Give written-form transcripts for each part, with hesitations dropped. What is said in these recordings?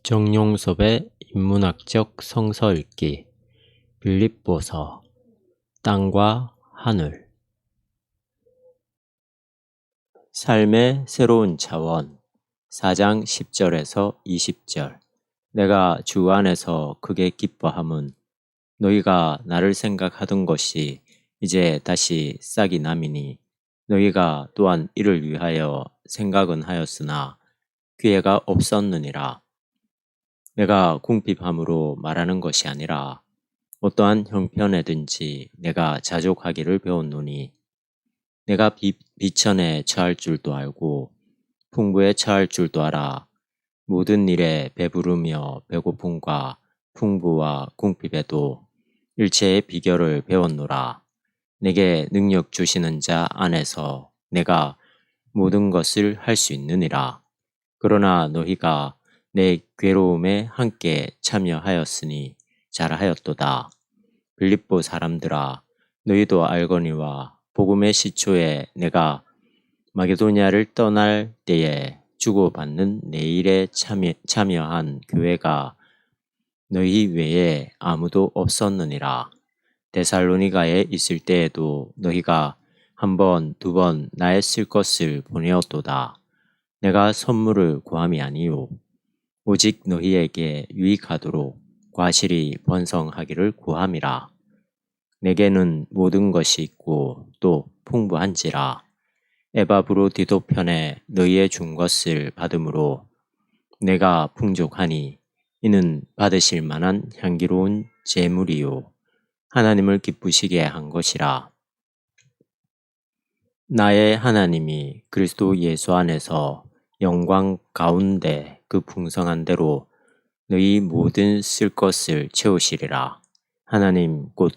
정용섭의 인문학적 성서 읽기 빌립보서 땅과 하늘 삶의 새로운 차원 4장 10절에서 20절 내가 주 안에서 크게 기뻐함은 너희가 나를 생각하던 것이 이제 다시 싹이 남이니 너희가 또한 이를 위하여 생각은 하였으나 기회가 없었느니라. 내가 궁핍함으로 말하는 것이 아니라 어떠한 형편에든지 내가 자족하기를 배웠노니 내가 비천에 처할 줄도 알고 풍부에 처할 줄도 알아. 모든 일에 배부르며 배고픔과 풍부와 궁핍에도 일체의 비결을 배웠노라. 내게 능력 주시는 자 안에서 내가 모든 것을 할 수 있느니라. 그러나 너희가 내 괴로움에 함께 참여하였으니 잘하였도다. 빌립보 사람들아, 너희도 알거니와 복음의 시초에 내가 마게도냐를 떠날 때에 주고받는 내 일에 참여한 교회가 너희 외에 아무도 없었느니라. 데살로니가에 있을 때에도 너희가 한 번, 두 번 나의 쓸 것을 보내었도다. 내가 선물을 구함이 아니요 오직 너희에게 유익하도록 과실이 번성하기를 구함이라. 내게는 모든 것이 있고 또 풍부한지라. 에바브로디도 편에 너희의 준 것을 받음으로 내가 풍족하니 이는 받으실 만한 향기로운 제물이요 하나님을 기쁘시게 한 것이라. 나의 하나님이 그리스도 예수 안에서 영광 가운데 그 풍성한 대로 너희 모든 쓸 것을 채우시리라. 하나님 곧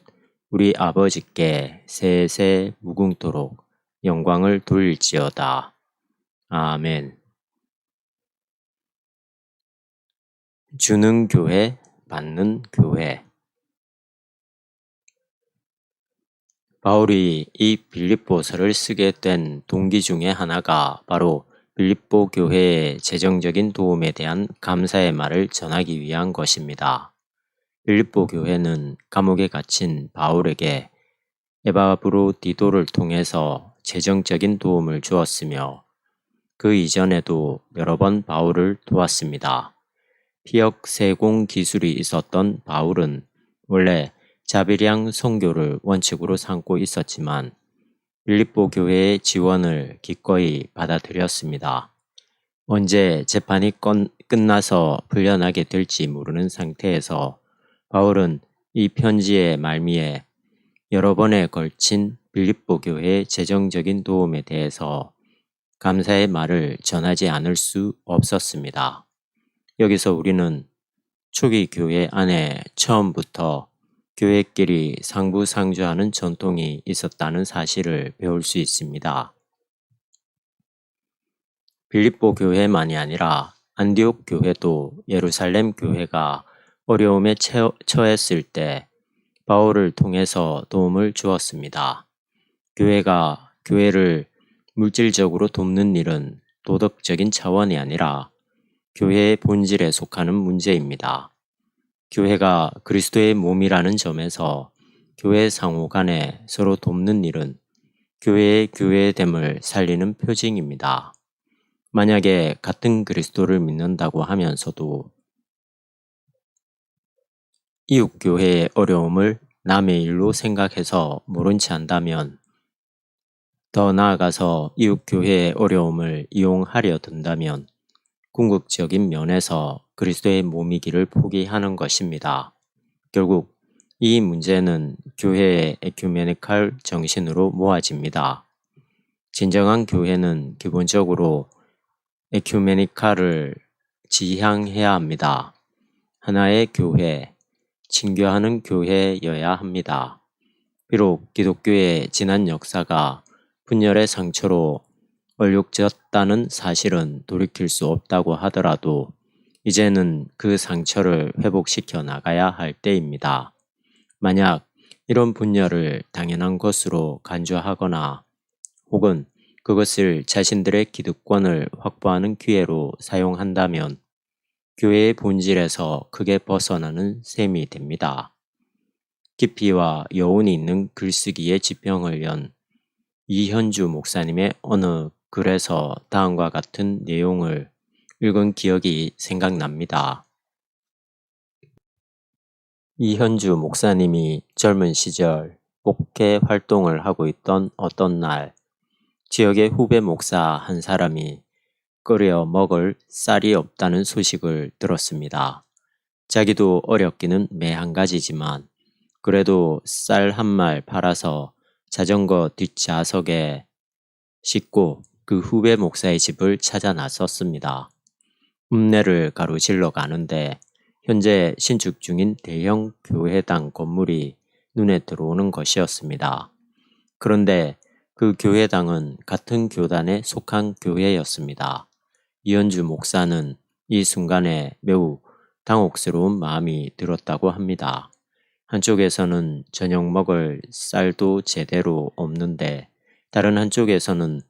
우리 아버지께 세세 무궁토록 영광을 돌릴지어다. 아멘. 주는 교회, 받는 교회. 바울이 이 빌립보서를 쓰게 된 동기 중에 하나가 바로 빌립보 교회의 재정적인 도움에 대한 감사의 말을 전하기 위한 것입니다. 빌립보 교회는 감옥에 갇힌 바울에게 에바브로디도를 통해서 재정적인 도움을 주었으며 그 이전에도 여러 번 바울을 도왔습니다. 피역 세공 기술이 있었던 바울은 원래 자비량 선교를 원칙으로 삼고 있었지만 빌립보 교회의 지원을 기꺼이 받아들였습니다. 언제 재판이 끝나서 풀려나게 될지 모르는 상태에서 바울은 이 편지의 말미에 여러 번에 걸친 빌립보 교회의 재정적인 도움에 대해서 감사의 말을 전하지 않을 수 없었습니다. 여기서 우리는 초기 교회 안에 처음부터 교회끼리 상부상조하는 전통이 있었다는 사실을 배울 수 있습니다. 빌립보 교회만이 아니라 안디옥 교회도 예루살렘 교회가 어려움에 처했을 때 바울을 통해서 도움을 주었습니다. 교회가 교회를 물질적으로 돕는 일은 도덕적인 차원이 아니라 교회의 본질에 속하는 문제입니다. 교회가 그리스도의 몸이라는 점에서 교회 상호 간에 서로 돕는 일은 교회의 교회됨을 살리는 표징입니다. 만약에 같은 그리스도를 믿는다고 하면서도 이웃 교회의 어려움을 남의 일로 생각해서 모른 채 한다면, 더 나아가서 이웃 교회의 어려움을 이용하려 든다면 궁극적인 면에서 그리스도의 몸이기를 포기하는 것입니다. 결국 이 문제는 교회의 에큐메니칼 정신으로 모아집니다. 진정한 교회는 기본적으로 에큐메니칼을 지향해야 합니다. 하나의 교회, 친교하는 교회여야 합니다. 비록 기독교의 지난 역사가 분열의 상처로 얼룩졌다는 사실은 돌이킬 수 없다고 하더라도 이제는 그 상처를 회복시켜 나가야 할 때입니다. 만약 이런 분열을 당연한 것으로 간주하거나 혹은 그것을 자신들의 기득권을 확보하는 기회로 사용한다면 교회의 본질에서 크게 벗어나는 셈이 됩니다. 깊이와 여운이 있는 글쓰기의 지평을 연 이현주 목사님의 어느 글에서 다음과 같은 내용을 읽은 기억이 생각납니다. 이현주 목사님이 젊은 시절 목회 활동을 하고 있던 어떤 날, 지역의 후배 목사 한 사람이 끓여 먹을 쌀이 없다는 소식을 들었습니다. 자기도 어렵기는 매한 가지지만 그래도 쌀 한 말 팔아서 자전거 뒷좌석에 싣고 그 후배 목사의 집을 찾아 나섰습니다. 읍내를 가로질러 가는데 현재 신축 중인 대형 교회당 건물이 눈에 들어오는 것이었습니다. 그런데 그 교회당은 같은 교단에 속한 교회였습니다. 이현주 목사는 이 순간에 매우 당혹스러운 마음이 들었다고 합니다. 한쪽에서는 저녁 먹을 쌀도 제대로 없는데 다른 한쪽에서는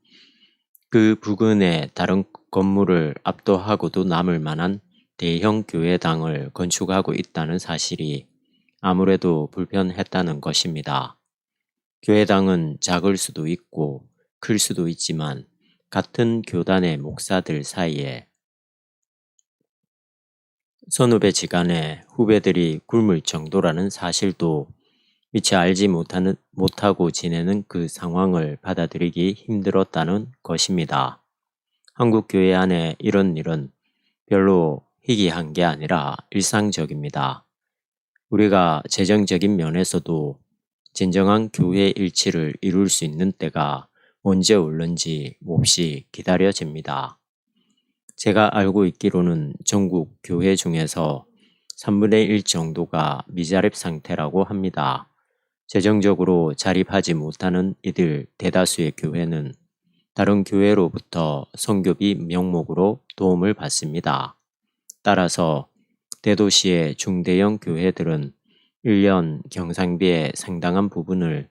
그 부근의 다른 건물을 압도하고도 남을 만한 대형 교회당을 건축하고 있다는 사실이 아무래도 불편했다는 것입니다. 교회당은 작을 수도 있고 클 수도 있지만 같은 교단의 목사들 사이에 선후배지간에 후배들이 굶을 정도라는 사실도 미처 알지 못하고 지내는 그 상황을 받아들이기 힘들었다는 것입니다. 한국 교회 안에 이런 일은 별로 희귀한 게 아니라 일상적입니다. 우리가 재정적인 면에서도 진정한 교회 일치를 이룰 수 있는 때가 언제 올는지 몹시 기다려집니다. 제가 알고 있기로는 전국 교회 중에서 3분의 1 정도가 미자립 상태라고 합니다. 재정적으로 자립하지 못하는 이들 대다수의 교회는 다른 교회로부터 선교비 명목으로 도움을 받습니다. 따라서 대도시의 중대형 교회들은 1년 경상비의 상당한 부분을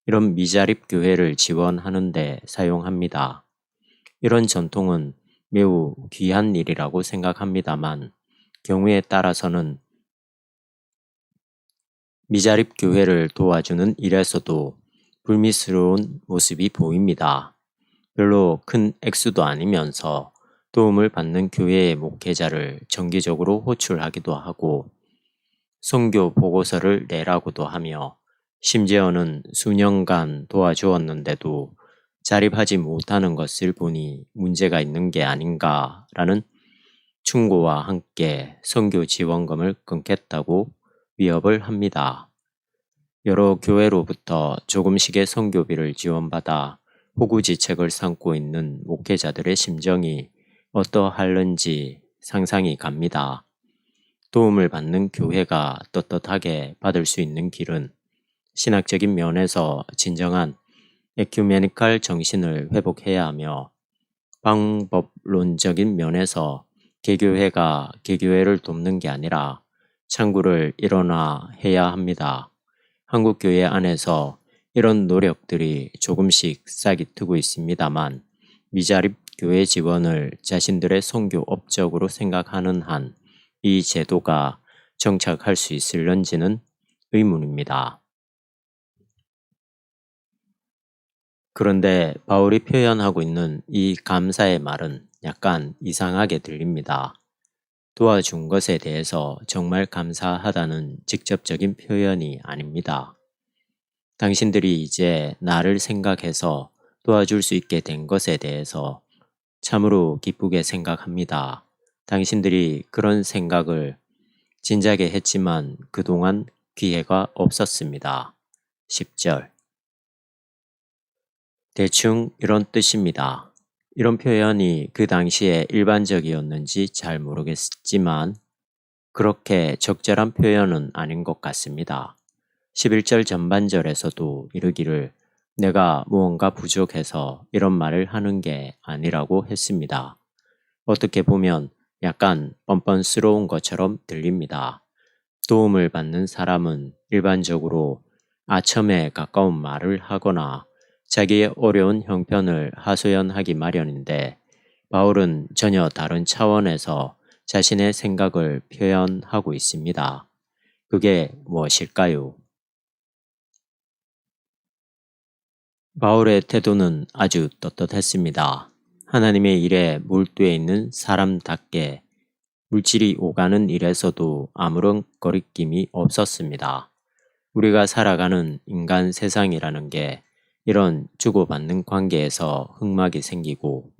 이런 미자립 교회를 지원하는 데 사용합니다. 이런 전통은 매우 귀한 일이라고 생각합니다만 경우에 따라서는 미자립 교회를 도와주는 일에서도 불미스러운 모습이 보입니다. 별로 큰 액수도 아니면서 도움을 받는 교회의 목회자를 정기적으로 호출하기도 하고 선교 보고서를 내라고도 하며 심지어는 수년간 도와주었는데도 자립하지 못하는 것을 보니 문제가 있는 게 아닌가라는 충고와 함께 선교 지원금을 끊겠다고 위협을 합니다. 여러 교회로부터 조금씩의 선교비를 지원받아 호구지책을 삼고 있는 목회자들의 심정이 어떠할는지 상상이 갑니다. 도움을 받는 교회가 떳떳하게 받을 수 있는 길은 신학적인 면에서 진정한 에큐메니칼 정신을 회복해야 하며 방법론적인 면에서 개교회가 개교회를 돕는 게 아니라 창구를 일어나해야 합니다. 한국 교회 안에서 이런 노력들이 조금씩 싹이 트고 있습니다만 미자립 교회 지원을 자신들의 선교 업적으로 생각하는 한 이 제도가 정착할 수 있을런지는 의문입니다. 그런데 바울이 표현하고 있는 이 감사의 말은 약간 이상하게 들립니다. 도와준 것에 대해서 정말 감사하다는 직접적인 표현이 아닙니다. 당신들이 이제 나를 생각해서 도와줄 수 있게 된 것에 대해서 참으로 기쁘게 생각합니다. 당신들이 그런 생각을 진작에 했지만 그동안 기회가 없었습니다. 10절 대충 이런 뜻입니다. 이런 표현이 그 당시에 일반적이었는지 잘 모르겠지만 그렇게 적절한 표현은 아닌 것 같습니다. 11절 전반절에서도 이르기를 내가 무언가 부족해서 이런 말을 하는 게 아니라고 했습니다. 어떻게 보면 약간 뻔뻔스러운 것처럼 들립니다. 도움을 받는 사람은 일반적으로 아첨에 가까운 말을 하거나 자기의 어려운 형편을 하소연하기 마련인데 바울은 전혀 다른 차원에서 자신의 생각을 표현하고 있습니다. 그게 무엇일까요? 바울의 태도는 아주 떳떳했습니다. 하나님의 일에 몰두해 있는 사람답게 물질이 오가는 일에서도 아무런 거리낌이 없었습니다. 우리가 살아가는 인간 세상이라는 게 이런 주고받는 관계에서 흑막이 생기고,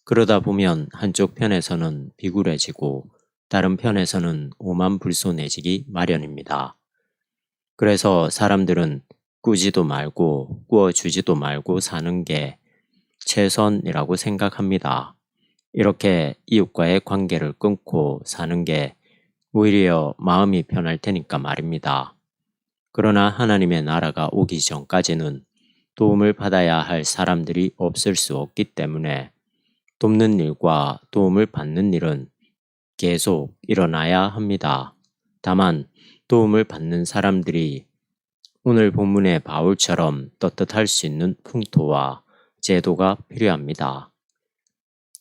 그러다 보면 한쪽 편에서는 비굴해지고 다른 편에서는 오만불손해지기 마련입니다. 그래서 사람들은 꾸지도 말고 꾸어주지도 말고 사는 게 최선이라고 생각합니다. 이렇게 이웃과의 관계를 끊고 사는 게 오히려 마음이 편할 테니까 말입니다. 그러나 하나님의 나라가 오기 전까지는 도움을 받아야 할 사람들이 없을 수 없기 때문에 돕는 일과 도움을 받는 일은 계속 일어나야 합니다. 다만 도움을 받는 사람들이 오늘 본문의 바울처럼 떳떳할 수 있는 풍토와 제도가 필요합니다.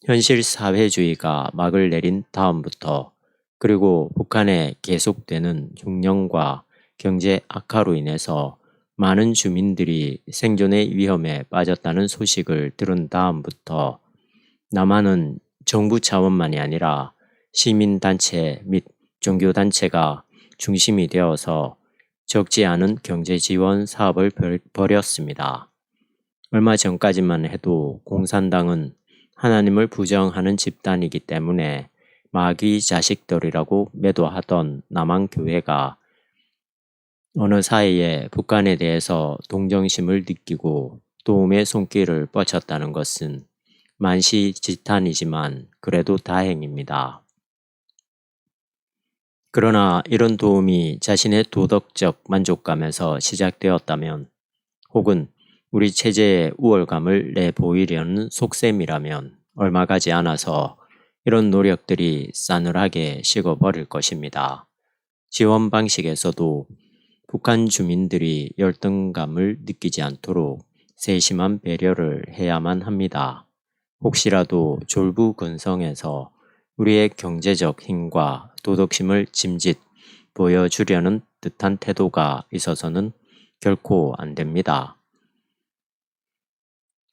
현실 사회주의가 막을 내린 다음부터, 그리고 북한에 계속되는 흉년과 경제 악화로 인해서 많은 주민들이 생존의 위험에 빠졌다는 소식을 들은 다음부터 남한은 정부 차원만이 아니라 시민단체 및 종교단체가 중심이 되어서 적지 않은 경제 지원 사업을 벌였습니다. 얼마 전까지만 해도 공산당은 하나님을 부정하는 집단이기 때문에 마귀 자식들이라고 매도하던 남한교회가 어느 사이에 북한에 대해서 동정심을 느끼고 도움의 손길을 뻗쳤다는 것은 만시지탄이지만 그래도 다행입니다. 그러나 이런 도움이 자신의 도덕적 만족감에서 시작되었다면, 혹은 우리 체제의 우월감을 내보이려는 속셈이라면 얼마 가지 않아서 이런 노력들이 싸늘하게 식어버릴 것입니다. 지원 방식에서도 북한 주민들이 열등감을 느끼지 않도록 세심한 배려를 해야만 합니다. 혹시라도 졸부근성에서 우리의 경제적 힘과 도덕심을 짐짓 보여주려는 듯한 태도가 있어서는 결코 안 됩니다.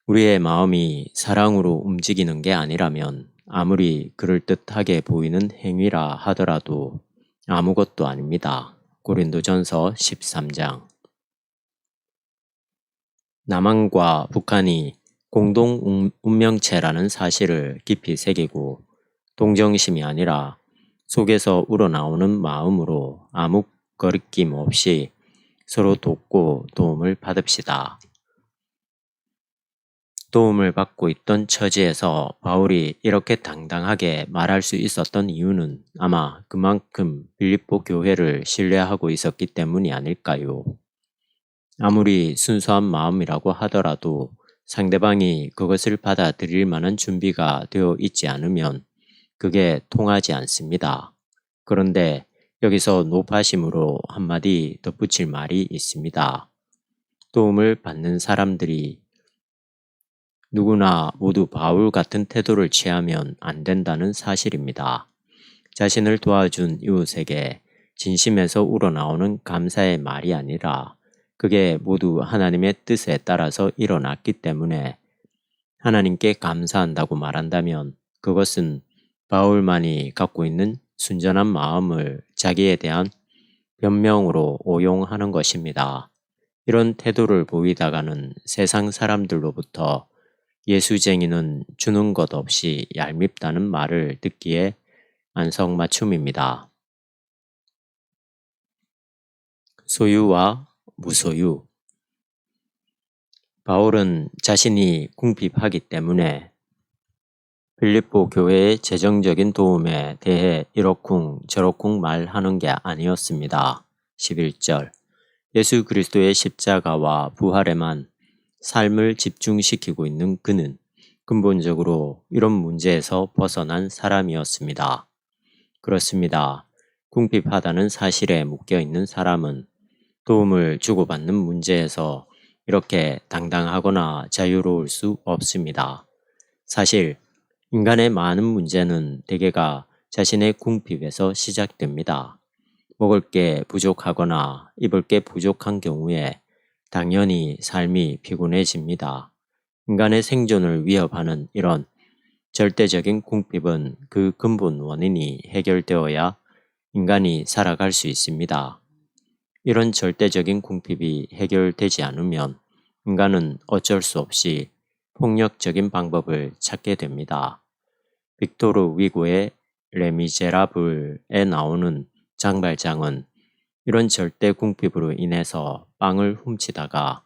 우리의 마음이 사랑으로 움직이는 게 아니라면 아무리 그럴듯하게 보이는 행위라 하더라도 아무것도 아닙니다. 고린도전서 13장. 남한과 북한이 공동 운명체라는 사실을 깊이 새기고 동정심이 아니라 속에서 우러나오는 마음으로 아무 거리낌 없이 서로 돕고 도움을 받읍시다. 도움을 받고 있던 처지에서 바울이 이렇게 당당하게 말할 수 있었던 이유는 아마 그만큼 빌립보 교회를 신뢰하고 있었기 때문이 아닐까요? 아무리 순수한 마음이라고 하더라도 상대방이 그것을 받아들일 만한 준비가 되어 있지 않으면 그게 통하지 않습니다. 그런데 여기서 노파심으로 한마디 덧붙일 말이 있습니다. 도움을 받는 사람들이 누구나 모두 바울 같은 태도를 취하면 안 된다는 사실입니다. 자신을 도와준 이웃에게 진심에서 우러나오는 감사의 말이 아니라 그게 모두 하나님의 뜻에 따라서 일어났기 때문에 하나님께 감사한다고 말한다면 그것은 바울만이 갖고 있는 순전한 마음을 자기에 대한 변명으로 오용하는 것입니다. 이런 태도를 보이다가는 세상 사람들로부터 예수쟁이는 주는 것 없이 얄밉다는 말을 듣기에 안성맞춤입니다. 소유와 무소유. 바울은 자신이 궁핍하기 때문에 빌립보 교회의 재정적인 도움에 대해 이러쿵 저러쿵 말하는 게 아니었습니다. 11절. 예수 그리스도의 십자가와 부활에만 삶을 집중시키고 있는 그는 근본적으로 이런 문제에서 벗어난 사람이었습니다. 그렇습니다. 궁핍하다는 사실에 묶여있는 사람은 도움을 주고받는 문제에서 이렇게 당당하거나 자유로울 수 없습니다. 사실 인간의 많은 문제는 대개가 자신의 궁핍에서 시작됩니다. 먹을 게 부족하거나 입을 게 부족한 경우에 당연히 삶이 피곤해집니다. 인간의 생존을 위협하는 이런 절대적인 궁핍은 그 근본 원인이 해결되어야 인간이 살아갈 수 있습니다. 이런 절대적인 궁핍이 해결되지 않으면 인간은 어쩔 수 없이 폭력적인 방법을 찾게 됩니다. 빅토르 위고의 레미제라블에 나오는 장발장은 이런 절대 궁핍으로 인해서 빵을 훔치다가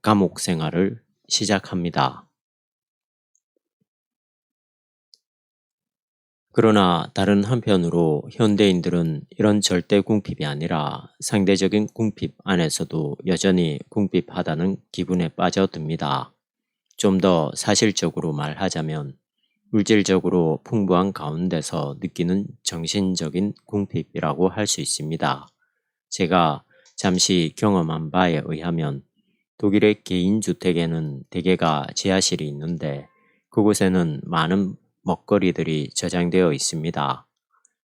감옥 생활을 시작합니다. 그러나 다른 한편으로 현대인들은 이런 절대 궁핍이 아니라 상대적인 궁핍 안에서도 여전히 궁핍하다는 기분에 빠져듭니다. 좀 더 사실적으로 말하자면 물질적으로 풍부한 가운데서 느끼는 정신적인 궁핍이라고 할 수 있습니다. 제가 잠시 경험한 바에 의하면 독일의 개인주택에는 대개가 지하실이 있는데 그곳에는 많은 먹거리들이 저장되어 있습니다.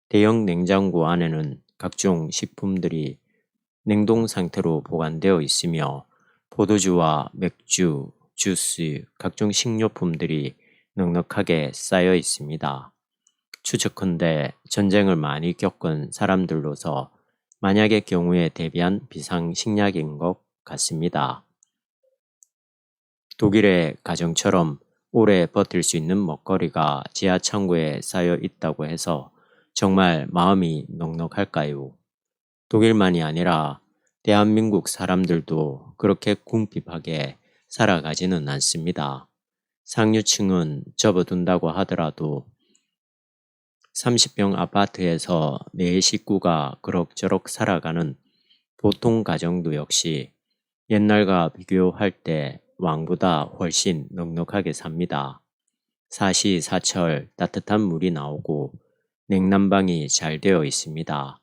대형 냉장고 안에는 각종 식품들이 냉동 상태로 보관되어 있으며 포도주와 맥주, 주스, 각종 식료품들이 넉넉하게 쌓여 있습니다. 추측컨대 전쟁을 많이 겪은 사람들로서 만약의 경우에 대비한 비상식량인 것 같습니다. 독일의 가정처럼 오래 버틸 수 있는 먹거리가 지하 창고에 쌓여 있다고 해서 정말 마음이 넉넉할까요? 독일만이 아니라 대한민국 사람들도 그렇게 궁핍하게 살아가지는 않습니다. 상류층은 접어둔다고 하더라도 30평 아파트에서 4식구가 그럭저럭 살아가는 보통 가정도 역시 옛날과 비교할 때 왕보다 훨씬 넉넉하게 삽니다. 사시사철 따뜻한 물이 나오고 냉난방이 잘 되어 있습니다.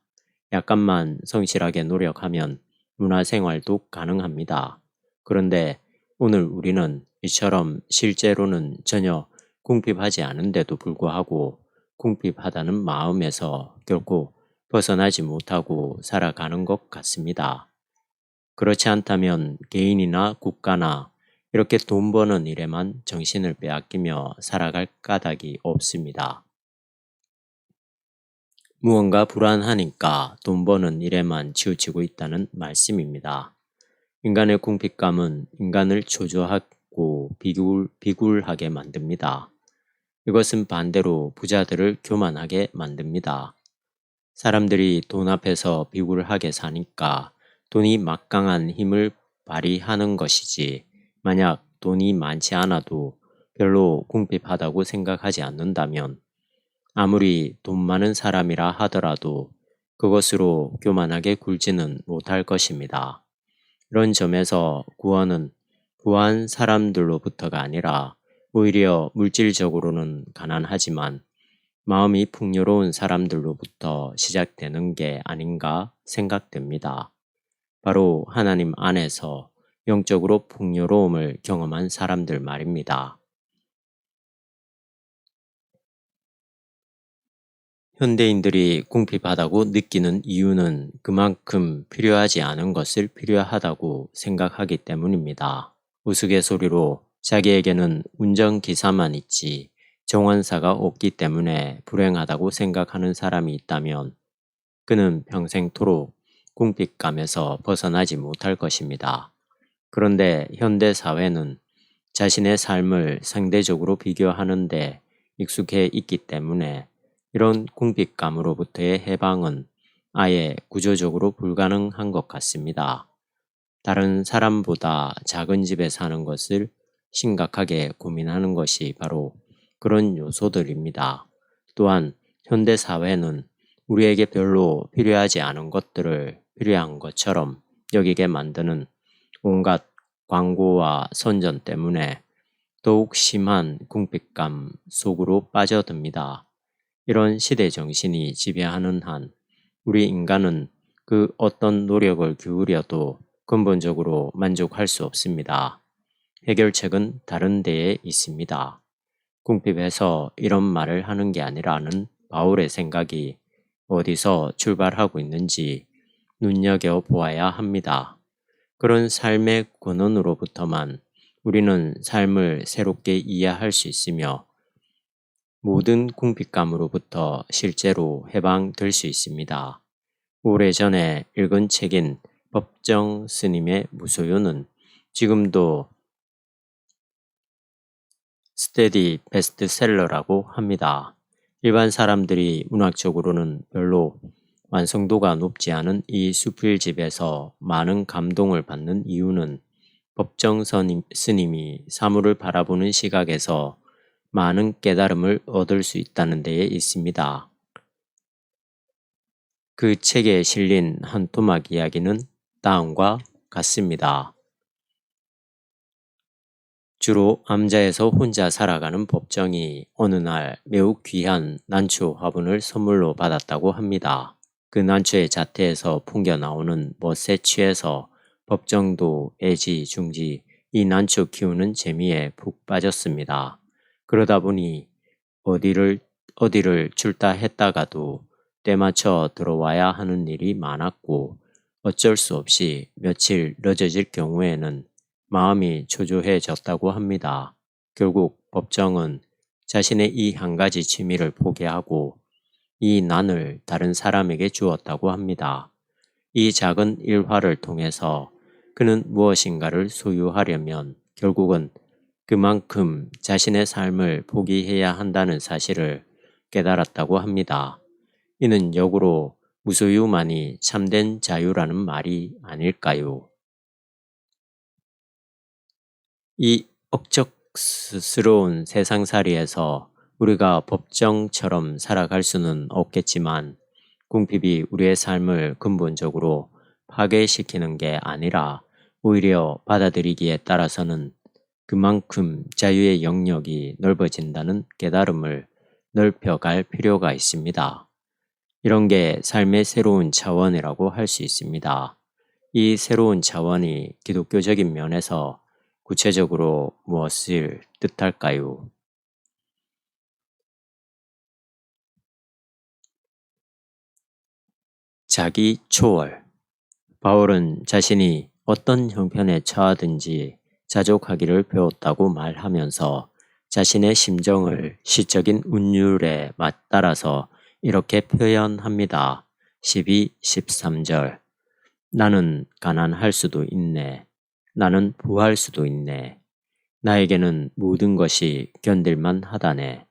약간만 성실하게 노력하면 문화생활도 가능합니다. 그런데 오늘 우리는 이처럼 실제로는 전혀 궁핍하지 않은데도 불구하고 궁핍하다는 마음에서 결코 벗어나지 못하고 살아가는 것 같습니다. 그렇지 않다면 개인이나 국가나 이렇게 돈 버는 일에만 정신을 빼앗기며 살아갈 까닭이 없습니다. 무언가 불안하니까 돈 버는 일에만 치우치고 있다는 말씀입니다. 인간의 궁핍감은 인간을 초조하고 비굴하게 만듭니다. 이것은 반대로 부자들을 교만하게 만듭니다. 사람들이 돈 앞에서 비굴하게 사니까 돈이 막강한 힘을 발휘하는 것이지 만약 돈이 많지 않아도 별로 궁핍하다고 생각하지 않는다면 아무리 돈 많은 사람이라 하더라도 그것으로 교만하게 굴지는 못할 것입니다. 이런 점에서 구원은 부한 사람들로부터가 아니라 오히려 물질적으로는 가난하지만 마음이 풍요로운 사람들로부터 시작되는 게 아닌가 생각됩니다. 바로 하나님 안에서 영적으로 풍요로움을 경험한 사람들 말입니다. 현대인들이 궁핍하다고 느끼는 이유는 그만큼 필요하지 않은 것을 필요하다고 생각하기 때문입니다. 우스갯소리로 자기에게는 운전기사만 있지 정원사가 없기 때문에 불행하다고 생각하는 사람이 있다면 그는 평생토록 궁핍감에서 벗어나지 못할 것입니다. 그런데 현대 사회는 자신의 삶을 상대적으로 비교하는 데 익숙해 있기 때문에 이런 궁핍감으로부터의 해방은 아예 구조적으로 불가능한 것 같습니다. 다른 사람보다 작은 집에 사는 것을 심각하게 고민하는 것이 바로 그런 요소들입니다. 또한 현대 사회는 우리에게 별로 필요하지 않은 것들을 필요한 것처럼 여기게 만드는 온갖 광고와 선전 때문에 더욱 심한 궁핍감 속으로 빠져듭니다. 이런 시대 정신이 지배하는 한 우리 인간은 그 어떤 노력을 기울여도 근본적으로 만족할 수 없습니다. 해결책은 다른 데에 있습니다. 궁핍해서 이런 말을 하는 게 아니라는 바울의 생각이 어디서 출발하고 있는지 눈여겨보아야 합니다. 그런 삶의 근원으로부터만 우리는 삶을 새롭게 이해할 수 있으며 모든 궁핍감으로부터 실제로 해방될 수 있습니다. 오래전에 읽은 책인 법정 스님의 무소유는 지금도 스테디 베스트셀러라고 합니다. 일반 사람들이 문학적으로는 별로 완성도가 높지 않은 이 수필집에서 많은 감동을 받는 이유는 법정 스님이 사물을 바라보는 시각에서 많은 깨달음을 얻을 수 있다는 데에 있습니다. 그 책에 실린 한 토막 이야기는 다음과 같습니다. 주로 암자에서 혼자 살아가는 법정이 어느 날 매우 귀한 난초 화분을 선물로 받았다고 합니다. 그 난초의 자태에서 풍겨 나오는 멋에 취해서 법정도 애지중지 이 난초 키우는 재미에 푹 빠졌습니다. 그러다 보니 어디를 출다 했다가도 때맞춰 들어와야 하는 일이 많았고 어쩔 수 없이 며칠 늦어질 경우에는 마음이 초조해졌다고 합니다. 결국 법정은 자신의 이 한 가지 취미를 포기하고 이 난을 다른 사람에게 주었다고 합니다. 이 작은 일화를 통해서 그는 무엇인가를 소유하려면 결국은 그만큼 자신의 삶을 포기해야 한다는 사실을 깨달았다고 합니다. 이는 역으로 무소유만이 참된 자유라는 말이 아닐까요? 이 억척스러운 세상살이에서 우리가 법정처럼 살아갈 수는 없겠지만 궁핍이 우리의 삶을 근본적으로 파괴시키는 게 아니라 오히려 받아들이기에 따라서는 그만큼 자유의 영역이 넓어진다는 깨달음을 넓혀갈 필요가 있습니다. 이런 게 삶의 새로운 차원이라고 할 수 있습니다. 이 새로운 차원이 기독교적인 면에서 구체적으로 무엇을 뜻할까요? 자기 초월. 바울은 자신이 어떤 형편에 처하든지 자족하기를 배웠다고 말하면서 자신의 심정을 시적인 운율에 맞따라서 이렇게 표현합니다. 12, 13절. 나는 가난할 수도 있네. 나는 부할 수도 있네. 나에게는 모든 것이 견딜만 하다네.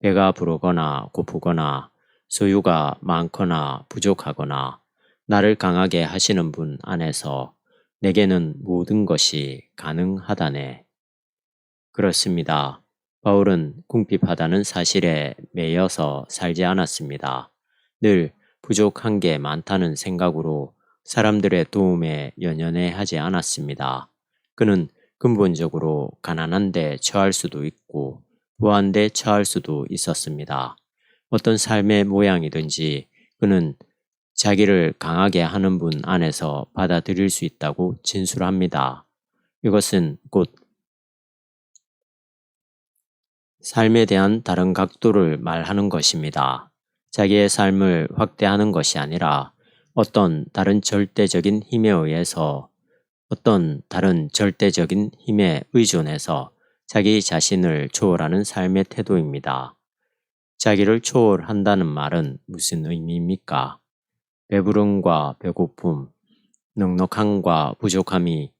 배가 부르거나 고프거나 소유가 많거나 부족하거나 나를 강하게 하시는 분 안에서 내게는 모든 것이 가능하다네. 그렇습니다. 바울은 궁핍하다는 사실에 매여서 살지 않았습니다. 늘 부족한 게 많다는 생각으로 사람들의 도움에 연연해 하지 않았습니다. 그는 근본적으로 가난한데 처할 수도 있고 부한데 처할 수도 있었습니다. 어떤 삶의 모양이든지 그는 자기를 강하게 하는 분 안에서 받아들일 수 있다고 진술합니다. 이것은 곧 삶에 대한 다른 각도를 말하는 것입니다. 자기의 삶을 확대하는 것이 아니라 어떤 다른 절대적인 힘에 의존해서 자기 자신을 초월하는 삶의 태도입니다. 자기를 초월한다는 말은 무슨 의미입니까? 배부름과 배고픔, 넉넉함과 부족함이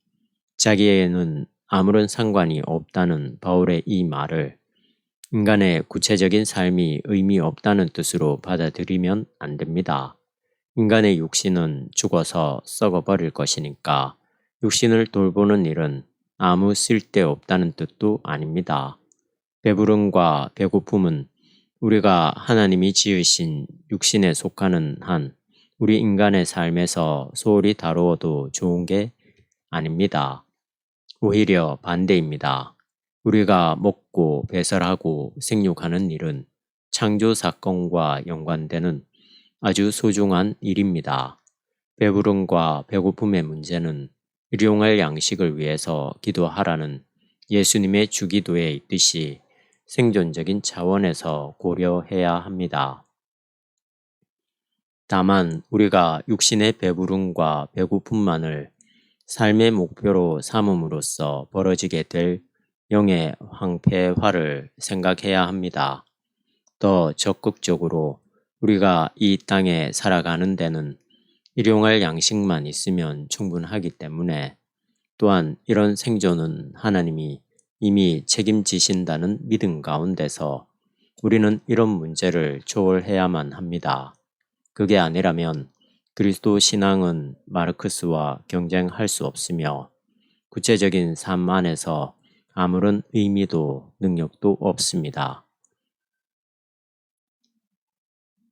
자기에는 아무런 상관이 없다는 바울의 이 말을 인간의 구체적인 삶이 의미 없다는 뜻으로 받아들이면 안 됩니다. 인간의 육신은 죽어서 썩어버릴 것이니까 육신을 돌보는 일은 아무 쓸데없다는 뜻도 아닙니다. 배부름과 배고픔은 우리가 하나님이 지으신 육신에 속하는 한 우리 인간의 삶에서 소홀히 다루어도 좋은 게 아닙니다. 오히려 반대입니다. 우리가 먹고 배설하고 생육하는 일은 창조 사건과 연관되는 아주 소중한 일입니다. 배부름과 배고픔의 문제는 일용할 양식을 위해서 기도하라는 예수님의 주기도에 있듯이 생존적인 차원에서 고려해야 합니다. 다만 우리가 육신의 배부름과 배고픔만을 삶의 목표로 삼음으로써 벌어지게 될 영의 황폐화를 생각해야 합니다. 더 적극적으로 우리가 이 땅에 살아가는 데는 일용할 양식만 있으면 충분하기 때문에, 또한 이런 생존은 하나님이 이미 책임지신다는 믿음 가운데서 우리는 이런 문제를 초월해야만 합니다. 그게 아니라면 그리스도 신앙은 마르크스와 경쟁할 수 없으며 구체적인 삶 안에서 아무런 의미도 능력도 없습니다.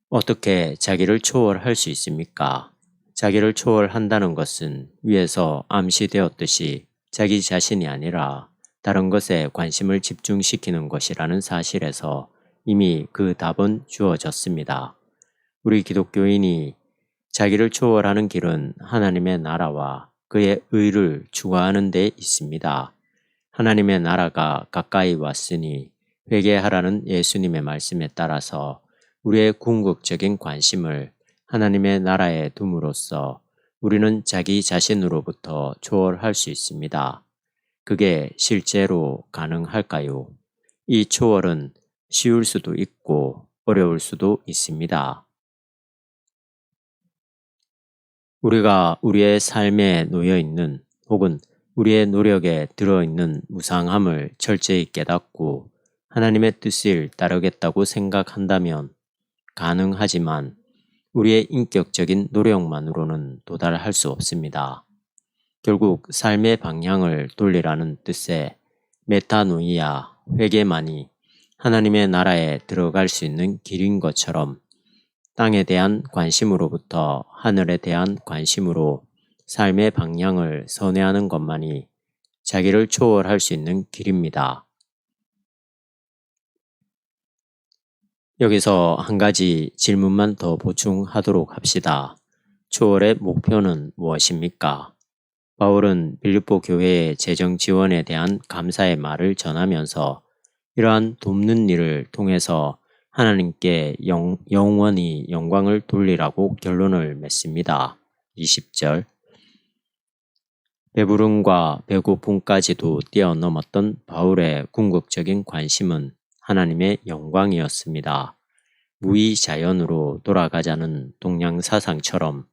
어떻게 자기를 초월할 수 있습니까? 자기를 초월한다는 것은 위에서 암시되었듯이 자기 자신이 아니라 다른 것에 관심을 집중시키는 것이라는 사실에서 이미 그 답은 주어졌습니다. 우리 기독교인이 자기를 초월하는 길은 하나님의 나라와 그의 의를 추구하는 데 있습니다. 하나님의 나라가 가까이 왔으니 회개하라는 예수님의 말씀에 따라서 우리의 궁극적인 관심을 하나님의 나라에 둠으로써 우리는 자기 자신으로부터 초월할 수 있습니다. 그게 실제로 가능할까요? 이 초월은 쉬울 수도 있고 어려울 수도 있습니다. 우리가 우리의 삶에 놓여 있는 혹은 우리의 노력에 들어있는 무상함을 철저히 깨닫고 하나님의 뜻을 따르겠다고 생각한다면 가능하지만 우리의 인격적인 노력만으로는 도달할 수 없습니다. 결국 삶의 방향을 돌리라는 뜻의 메타노이아, 회개만이 하나님의 나라에 들어갈 수 있는 길인 것처럼 땅에 대한 관심으로부터 하늘에 대한 관심으로 삶의 방향을 선회하는 것만이 자기를 초월할 수 있는 길입니다. 여기서 한 가지 질문만 더 보충하도록 합시다. 초월의 목표는 무엇입니까? 바울은 빌립보 교회의 재정 지원에 대한 감사의 말을 전하면서 이러한 돕는 일을 통해서 하나님께 영원히 영광을 돌리라고 결론을 맺습니다. 20절. 배부름과 배고픔까지도 뛰어넘었던 바울의 궁극적인 관심은 하나님의 영광이었습니다. 무의자연으로 돌아가자는 동양사상처럼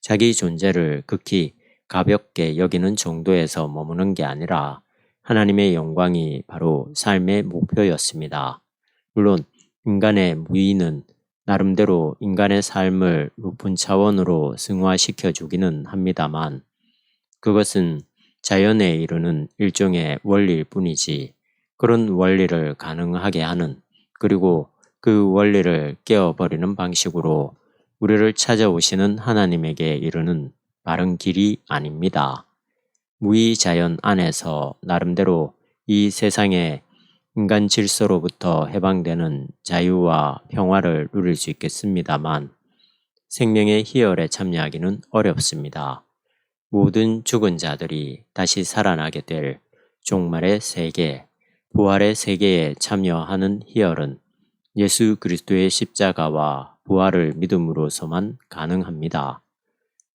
자기 존재를 극히 가볍게 여기는 정도에서 머무는 게 아니라 하나님의 영광이 바로 삶의 목표였습니다. 물론 인간의 무의는 나름대로 인간의 삶을 높은 차원으로 승화시켜 주기는 합니다만 그것은 자연에 이르는 일종의 원리일 뿐이지 그런 원리를 가능하게 하는 그리고 그 원리를 깨어버리는 방식으로 우리를 찾아오시는 하나님에게 이르는 바른 길이 아닙니다. 무의자연 안에서 나름대로 이 세상의 인간 질서로부터 해방되는 자유와 평화를 누릴 수 있겠습니다만 생명의 희열에 참여하기는 어렵습니다. 모든 죽은 자들이 다시 살아나게 될 종말의 세계, 부활의 세계에 참여하는 희열은 예수 그리스도의 십자가와 부활을 믿음으로서만 가능합니다.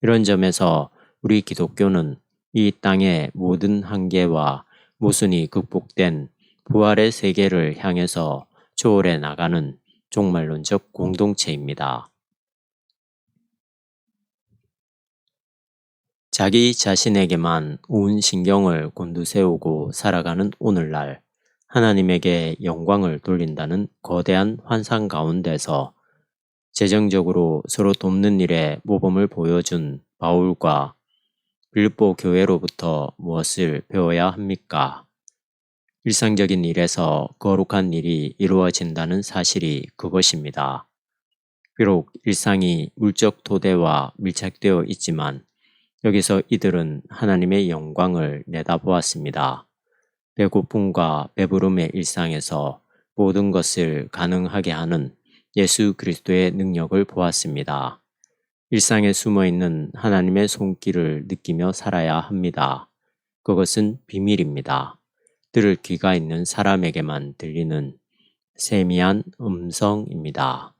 이런 점에서 우리 기독교는 이 땅의 모든 한계와 모순이 극복된 부활의 세계를 향해서 초월해 나가는 종말론적 공동체입니다. 자기 자신에게만 온 신경을 곤두세우고 살아가는 오늘날 하나님에게 영광을 돌린다는 거대한 환상 가운데서 재정적으로 서로 돕는 일에 모범을 보여준 바울과 빌립보 교회로부터 무엇을 배워야 합니까? 일상적인 일에서 거룩한 일이 이루어진다는 사실이 그것입니다. 비록 일상이 물적 토대와 밀착되어 있지만 여기서 이들은 하나님의 영광을 내다보았습니다. 배고픔과 배부름의 일상에서 모든 것을 가능하게 하는 예수 그리스도의 능력을 보았습니다. 일상에 숨어있는 하나님의 손길을 느끼며 살아야 합니다. 그것은 비밀입니다. 들을 귀가 있는 사람에게만 들리는 세미한 음성입니다.